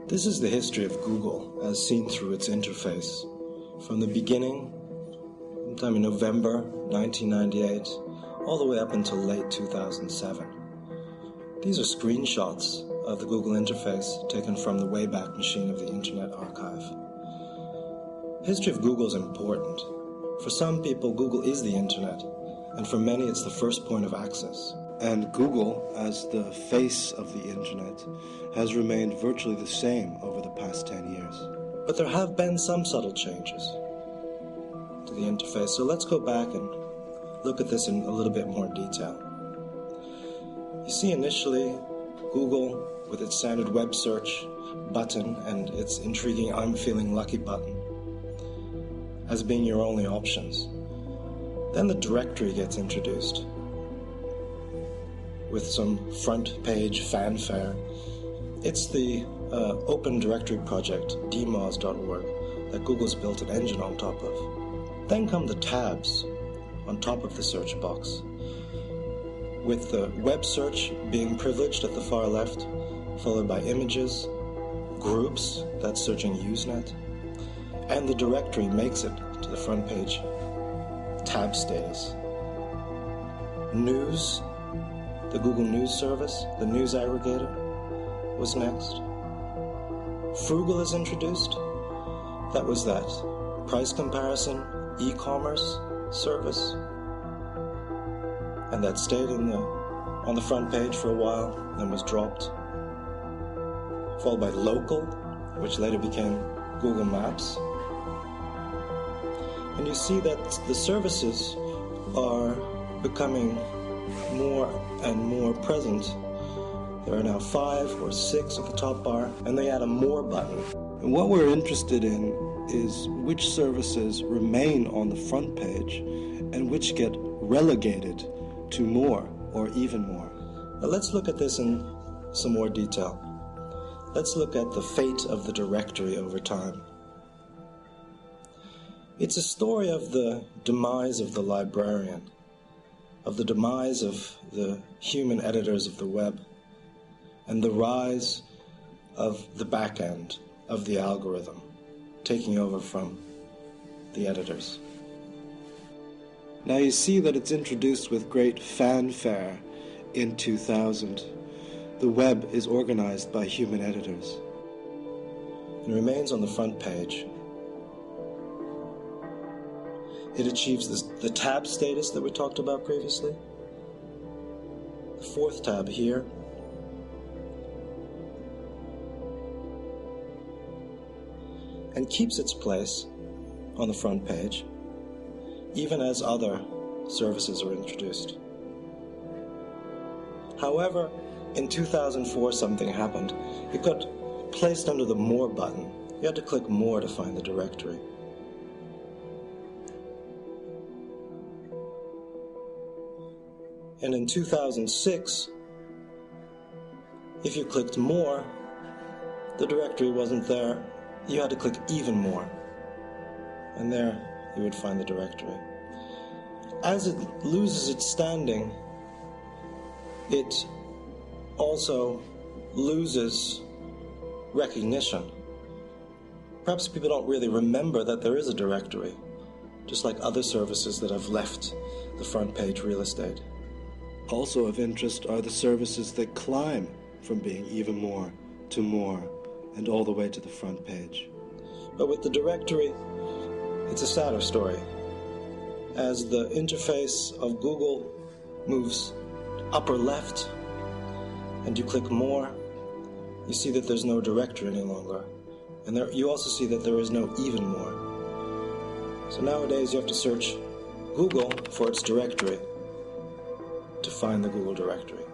This is the history of Google as seen through its interface. From the beginning, sometime in November 1998, all the way up until late 2007. These are screenshots of the Google interface taken from the Wayback Machine of the Internet Archive. History of Google is important. For some people, Google is the Internet, and for many, it's the first point of access. And Google, as the face of the Internet, has remained virtually the same over the past 10 years. But there have been some subtle changes to the interface, so let's go back and look at this in a little bit more detail. You see initially Google with its standard web search button and its intriguing I'm feeling lucky button as being your only options. Then the directory gets introduced with some front page fanfare. It's the open directory project, dmoz.org, that Google's built an engine on top of. Then come the tabs on top of the search box, with the web search being privileged at the far left, followed by images, groups, that's searching Usenet, and the directory makes it to the front page tab status. News, the Google News service, the news aggregator, was next. Frugal is introduced. That was that price comparison e-commerce service, and that stayed on the front page for a while, then was dropped. Followed by Local, which later became Google Maps. And you see that the services are becoming more and more present. There are now 5 or 6 at the top bar, and they add a More button. And what we're interested in is which services remain on the front page and which get relegated to More or even More. Now let's look at this in some more detail. Let's look at the fate of the directory over time. It's a story of the demise of the librarian, of the demise of the human editors of the web, and the rise of the back end of the algorithm, taking over from the editors. Now you see that it's introduced with great fanfare in 2000. The web is organized by human editors. It remains on the front page. It achieves the tab status that we talked about previously. The 4th tab here. And keeps its place on the front page, even as other services are introduced. However, in 2004 something happened. It got placed under the More button. You had to click More to find the directory. And in 2006, if you clicked More, the directory wasn't there. You had to click Even More, and there you would find the directory. As it loses its standing, it also loses recognition. Perhaps people don't really remember that there is a directory, just like other services that have left the front page real estate. Also of interest are the services that climb from being Even More to More, and all the way to the front page. But with the directory, it's a sadder story. As the interface of Google moves upper left, and you click More, you see that there's no directory any longer. And you also see that there is no Even More. So nowadays you have to search Google for its directory to find the Google directory.